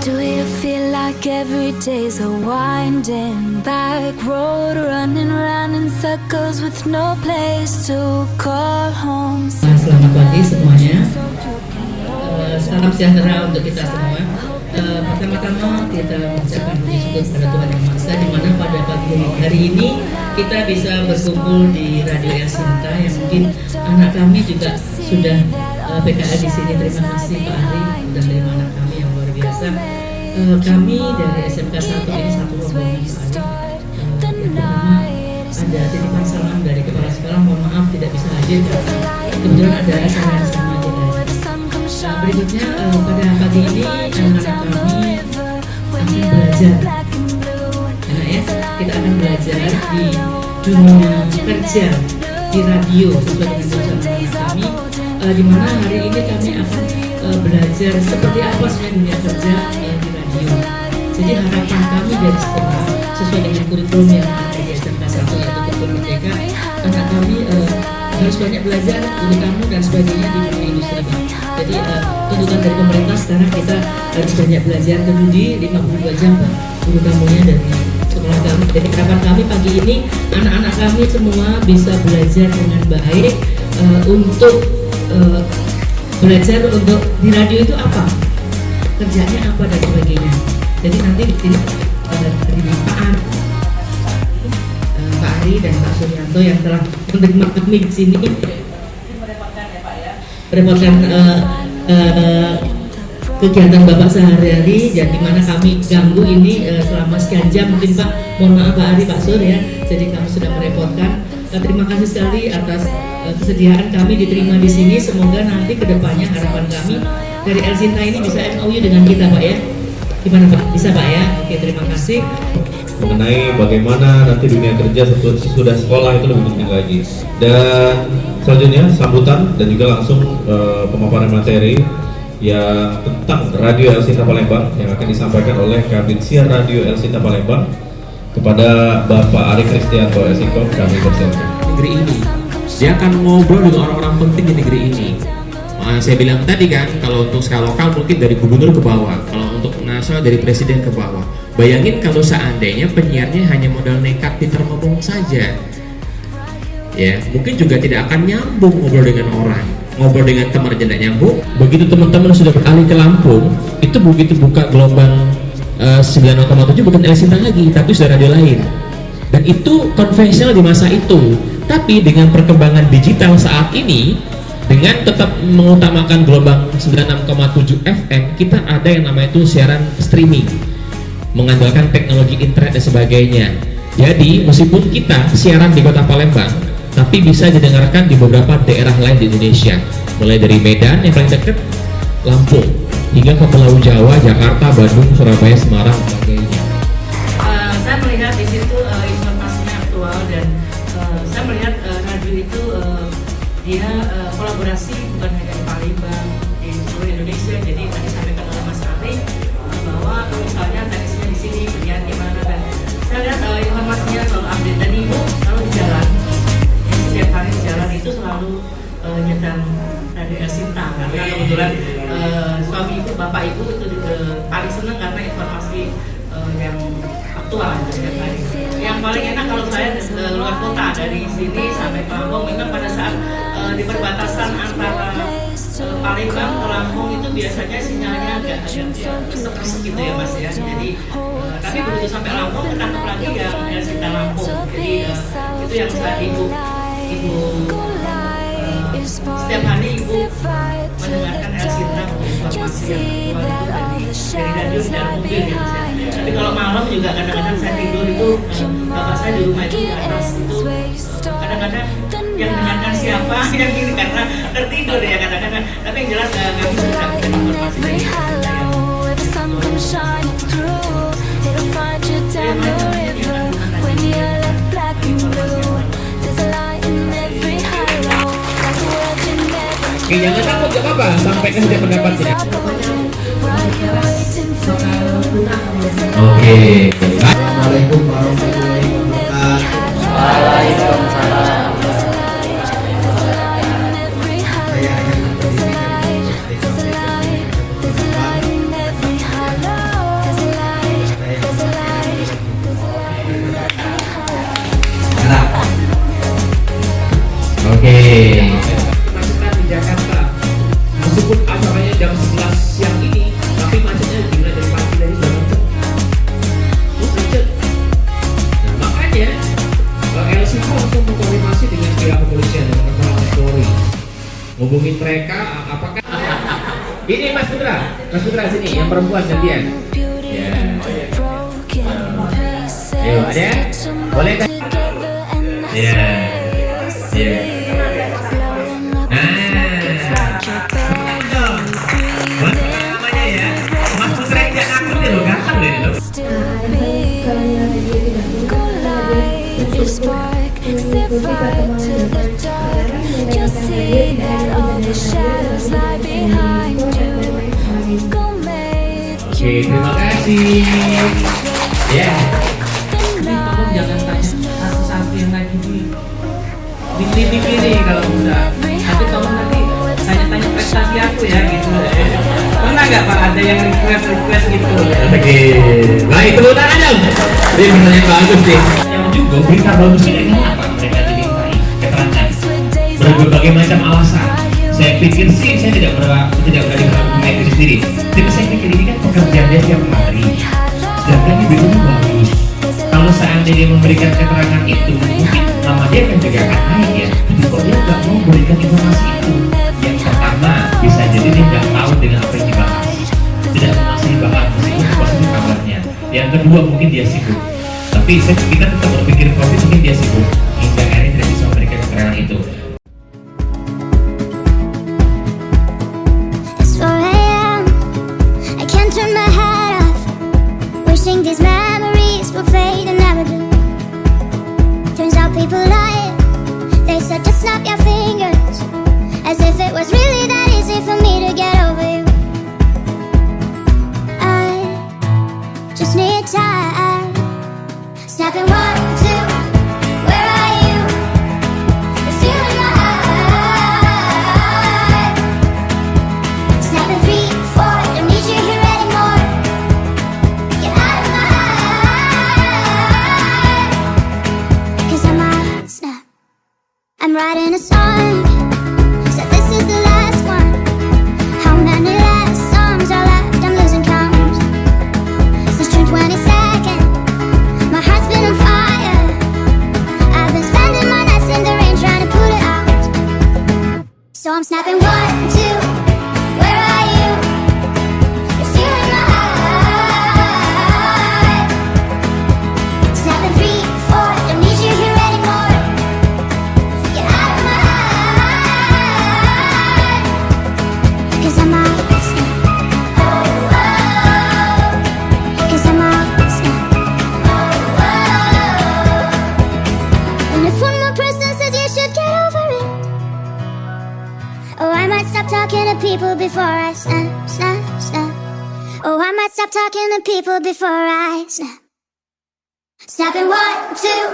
Do you feel like every day's a winding back road, running round in circles with no place to call home? Selamat pagi semuanya. Salam sejahtera untuk kita semua. Pertama-tama kita mengucapkan puji syukur kepada Tuhan Yang Maha Esa, di mana pada pagi hari ini kita bisa berkumpul di Radio El Sinta, yang mungkin anak kami juga sudah PKL di sini. Terima kasih Pak Ari dan dari anak kami yang luar biasa. Kami dari SMK 1 ini satu rombongan Pak Ari. Yang pertama ada titipan salam dari kepala sekolah, mohon maaf tidak bisa hadir, kebetulan ada acara yang sama di lain. Berikutnya pada pagi ini anak-anak kami akan belajar. Nah ya, kita akan belajar di dunia kerja di radio sesuai dengan jurusan kami. Di mana hari ini kami akan belajar seperti apa sebenarnya dunia kerja di radio. Jadi harapan kami dari sekolah sesuai dengan kurikulum yang ada di SMK 1 yaitu kurikulum Merdeka, anak kami harus banyak belajar guru kamu dan sebagainya di dunia industri. Jadi tuntutan dari pemerintah sekarang kita harus banyak belajar, kemudi 52 jam guru kamunya dari sekolah kami. Jadi harapan kami pagi ini anak-anak kami semua bisa belajar dengan baik untuk belajar untuk di radio itu apa, kerjanya apa dan sebagainya. Jadi nanti di sini dari Pak Ari dan Pak Suryanto yang telah menerima kami di sini. Merepotkan ya Pak ya. Merepotkan kegiatan Bapak sehari-hari, dan dimana kami ganggu ini selama sekian jam mungkin Pak. Mohon maaf Pak Ari, Pak Sur ya. Jadi kami sudah merepotkan. Terima kasih sekali atas kesediaan kami diterima di sini. Semoga nanti kedepannya harapan kami dari El Sinta ini bisa MOU dengan kita Pak ya. Gimana Pak? Bisa Pak ya? Oke, terima kasih. Mengenai bagaimana nanti dunia kerja sesudah sekolah itu lebih penting lagi. Dan selanjutnya sambutan dan juga langsung pemaparan materi yang tentang Radio El Sinta Palembang yang akan disampaikan oleh Kabid Siar Radio El Sinta Palembang kepada Bapak Ari Kristianto SIKOM. Kami bersilakan. Negeri ini, dia akan ngobrol dengan orang-orang penting di negeri ini. Saya bilang tadi kan, kalau untuk skala lokal mungkin dari gubernur ke bawah, kalau untuk nasional dari presiden ke bawah. Bayangin kalau seandainya penyiarnya hanya modal nekat pintar ngomong saja, ya mungkin juga tidak akan nyambung ngobrol dengan orang, ngobrol dengan teman aja tidak nyambung. Begitu teman-teman sudah beralih ke Lampung, itu begitu buka gelombang 90,7 bukan El Sinta lagi, tapi sudah radio lain. Dan itu konvensional di masa itu. Tapi dengan perkembangan digital saat ini, dengan tetap mengutamakan gelombang 96,7 FM, kita ada yang namanya itu siaran streaming, mengandalkan teknologi internet dan sebagainya. Jadi meskipun kita siaran di kota Palembang, tapi bisa didengarkan di beberapa daerah lain di Indonesia, mulai dari Medan yang paling dekat, Lampung, hingga ke Pulau Jawa, Jakarta, Bandung, Surabaya, Semarang, dan sebagainya. Saya melihat di situ informasinya aktual, dan saya melihat radio itu dia kolaborasi bukan hanya di Palembang, di seluruh Indonesia. Jadi tadi sampaikan oleh Mas Ari bahwa misalnya teknisnya di sini, penyiar di mana, dan saya lihat informasinya selalu update. Dan ibu kalau di jalan, ya, setiap hari di jalan itu selalu nyetel Radio El Sinta, karena kebetulan suami ibu, bapak ibu itu paling senang karena informasi yang aktual setiap hari. Yang paling enak kalau saya luar kota, dari sini sampai ke Lampung, memang pada saat di perbatasan antara Palembang ke Lampung itu biasanya sinyalnya agak kesek-kesek gitu ya Mas ya. Jadi tapi begitu sampai Lampung ketangkep lagi yang El Sinta Lampung. Jadi itu yang saya ibu setiap hari ibu mendengarkan El Sinta untuk informasi yang aktual itu dari radio di dalam mobil ya Mas ya. Tapi kalau malam juga kadang-kadang saya tidur itu bapak saya di rumah itu di atas itu kadang-kadang yang mendengarkan siapa yang ini karena tertidur ya kadang-kadang. Tapi yang jelas kami sudah memberikan informasi dari Oke, jangan takut, gak apa-apa, sampaikan saja pendapatnya. Oke. Assalamualaikum warahmatullahi wabarakatuh. Waalaikumsalam. Saya hanya berdiri dari hubungin mereka. Apakah ini Mas Putra sini, yang perempuan gantian. Ya. Ayo, ada? Boleh kan? Ya. Ya. Namanya ya, Mas Putra yang gak aktif ya, lo ganteng deh lo. Spark, set fire to the dark. You'll see that all the shadows lie behind you. Go make Oke, terima kasih. Ya. Tolong jangan tanya satu-satu yang lagi di TV nih kalau udah. Tapi tolong nanti tanya-tanya prestasi aku ya gitu. Pernah nggak Pak ada yang request gitu? Oke, baik, tepuk tangan dong. Ini pertanyaan bagus nih. Yang juga berita bagus ini kenapa mereka dimintai keterangan berbagai macam alasan. Saya pikir sih saya tidak berani mengaku sendiri. Tapi saya pikir ini kan pekerjaan dia tiap hari. Sedangkan ini begitu bagus. Kalau seandainya memberikan keterangan itu, mungkin nama dia kan juga akan naik ya. Tapi kok dia nggak mau memberikan informasi itu? Yang pertama, bisa jadi dia nggak tahu dengan apa yang dibahas, tidak mengasih bahan meskipun positif kabarnya. Yang kedua, mungkin dia sibuk. Tapi kita tetap berpikir profit, mungkin dia sibuk hingga akhirnya tidak bisa memberikan keterangan itu. It's 4 a.m. I can't turn my head off, wishing these memories will fade and never do. Turns out people lie. They said just snap your fingers, as if it was really that easy for me to get over you. I just need time. Snapping 1, 2, where are you? There's you in my eye. Snapping 3, 4, don't need you here anymore. Get out of my eye. 'Cause I'm a snap. I'm writing a song. Said this is the last one. How many last songs are left? I'm losing count. Since June 22nd, my heart's been on fire. I've been spending my nights in the rain trying to put it out. So I'm snapping 1, 2, where are you? There's you in my eye. Snapping 3, 4, don't need you here anymore. Get out of my eye. 'Cause I'm a snap. Oh, oh. 'Cause I'm a snap. Oh, oh. And if one more person says you should get over it, oh, I might stop talking to people before I snap, snap, snap. Oh, I might stop talking to people before I snap. Snapping 1, 2,